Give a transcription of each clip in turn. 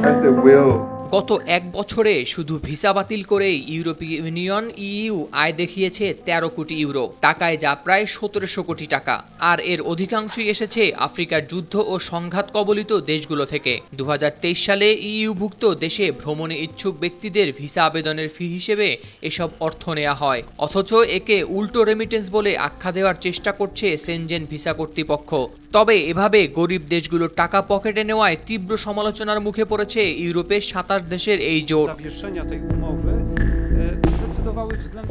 has the will. গত এক বছরে শুধু ভিসা বাতিল করেই ইউরোপীয় ইউনিয়ন ইইউ আয় দেখিয়েছে ১৩ কোটি ইউরো, টাকায় যা প্রায় ১৭০০ কোটি টাকা। আর এর অধিকাংশই এসেছে আফ্রিকার যুদ্ধ ও সংঘাত কবলিত দেশগুলো থেকে। ২০২৩ সালে ইইউভুক্ত দেশে ভ্রমণে ইচ্ছুক ব্যক্তিদের ভিসা আবেদনের ফি হিসেবে এসব অর্থ নেওয়া হয়, অথচ একে উল্টো রেমিটেন্স বলে আখ্যা দেওয়ার চেষ্টা করছে সেনজেন ভিসা কর্তৃপক্ষ। তবে এভাবে গরিব দেশগুলোর টাকা পকেটে নেওয়ায় তীব্র সমালোচনার মুখে পড়েছে ইউরোপের ২৭ দেশের এই জোট।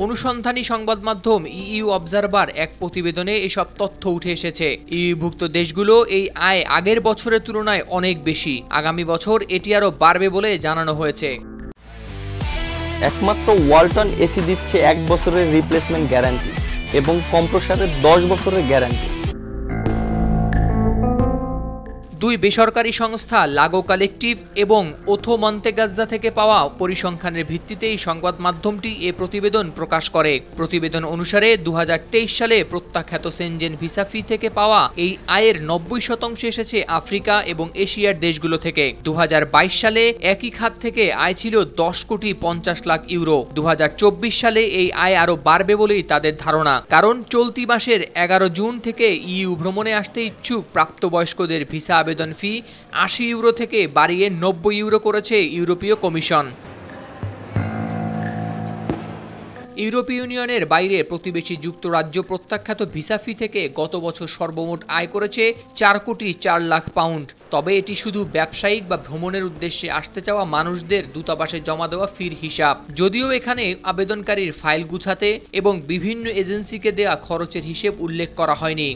অনুসন্ধানী সংবাদ মাধ্যম ইইউ অবজারভার এক প্রতিবেদনে এসব তথ্য উঠে এসেছে। ইইউভুক্ত দেশগুলো এই আয় আগের বছরের তুলনায় অনেক বেশি। আগামী বছর এটি আরও বাড়বে বলে জানানো হয়েছে। একমাত্র ওয়ালটন এসি দিচ্ছে ১ বছরের রিপ্লেসমেন্ট গ্যারান্টি এবং কম্প্রেসরের ১০ বছরের গ্যারান্টি। দুই বেসরকারি সংস্থা লাগো কালেকটিভ এবং ওথো মন্তেগাজ্জা থেকে পাওয়া পরিসংখ্যানের ভিত্তিতেই সংবাদ মাধ্যমটি এ প্রতিবেদন প্রকাশ করে। প্রতিবেদন অনুসারে ২০২৩ সালে প্রত্যাখ্যাত সেনজেন ভিসা ফি থেকে পাওয়া এই আয়ের ৯০% এসেছে আফ্রিকা এবং এশিয়ার দেশগুলো থেকে। ২০২২ সালে একই খাত থেকে আয় ছিল ১০ কোটি ৫০ লাখ ইউরো। ২০২৪ সালে এই আয় আরও বাড়বে বলেই তাদের ধারণা, কারণ চলতি মাসের ১১ জুন থেকে ইইউ ভ্রমণে আসতে ইচ্ছুক প্রাপ্তবয়স্কদের ভিসা আবেদন ফি ৮০ ইউরো থেকে বাড়িয়ে ৯০ ইউরো করেছে ইউরোপীয় কমিশন। ইউরোপীয় ইউনিয়নের বাইরে প্রতিবেশী যুক্তরাজ্য প্রত্যাখ্যাত ভিসা ফি থেকে গত বছর সর্বমোট আয় করেছে ৪ কোটি ৪ লাখ পাউন্ড। তবে এটি শুধু ব্যবসায়িক বা ভ্রমণের উদ্দেশ্যে আসতে চাওয়া মানুষদের দূতাবাসে জমা দেওয়া ফির হিসাব। যদিও এখানে আবেদনকারীর ফাইল গুছাতে এবং বিভিন্ন এজেন্সিকে দেওয়া খরচের হিসেব উল্লেখ করা হয়নি।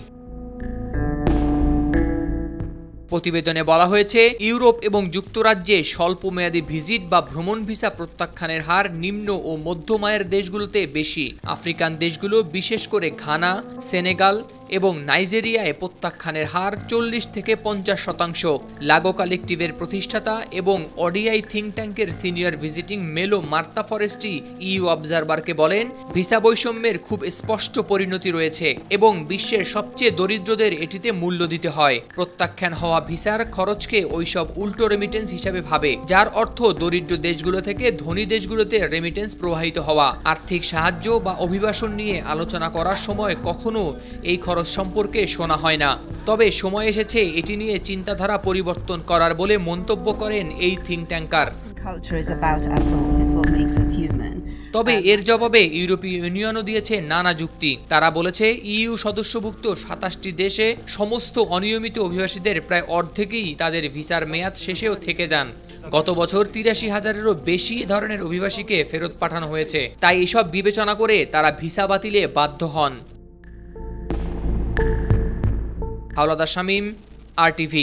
প্রতিবেদনে বলা হয়েছে, ইউরোপ এবং যুক্তরাজ্যে স্বল্পমেয়াদী ভিজিট বা ভ্রমণ ভিসা প্রত্যাখ্যানের হার নিম্ন ও মধ্যম আয়ের দেশগুলোতে বেশি। আফ্রিকান দেশগুলো, বিশেষ করে ঘানা, সেনেগাল এবং নাইজেরিয়ায় প্রত্যাখ্যানের হার ৪০ থেকে ৫০%। লাগো কালেকটিভের প্রতিষ্ঠাতা এবং ওডিআই থিঙ্ক ট্যাঙ্কের সিনিয়র ভিজিটিং মেলো মার্তা ফরেস্টি ইইউ অবজারভারকে বলেন, ভিসা বৈষম্যের খুব স্পষ্ট পরিণতি রয়েছে এবং বিশ্বের সবচেয়ে দরিদ্রদের এটিতে মূল্য দিতে হয়। প্রত্যাখ্যান হওয়া ভিসার খরচকে ওইসব উল্টো রেমিটেন্স হিসাবে ভাবে, যার অর্থ দরিদ্র দেশগুলো থেকে ধনী দেশগুলোতে রেমিটেন্স প্রবাহিত হওয়া। আর্থিক সাহায্য বা অভিবাসন নিয়ে আলোচনা করার সময় কখনো এই খরচ সম্পর্কে শোনা হয় না। তবে সময় এসেছে এটি নিয়ে চিন্তাধারা পরিবর্তন করার বলে মন্তব্য করেন এই থিঙ্ক ট্যাঙ্কার। তবে এর জবাবে ইউরোপীয় ইউনিয়নও দিয়েছে নানা যুক্তি। তারা বলেছে, ইইউ সদস্যভুক্ত ২৭টি দেশে সমস্ত অনিয়মিত অভিবাসীদের প্রায় অর্ধেকই তাদের ভিসার মেয়াদ শেষেও থেকে যান। গত বছর ৮৩,০০০-এরও বেশি ধরনের অভিবাসীকে ফেরত পাঠানো হয়েছে। তাই এসব বিবেচনা করে তারা ভিসা বাতিলে বাধ্য হন। হাওলাদার শামীম, RTV।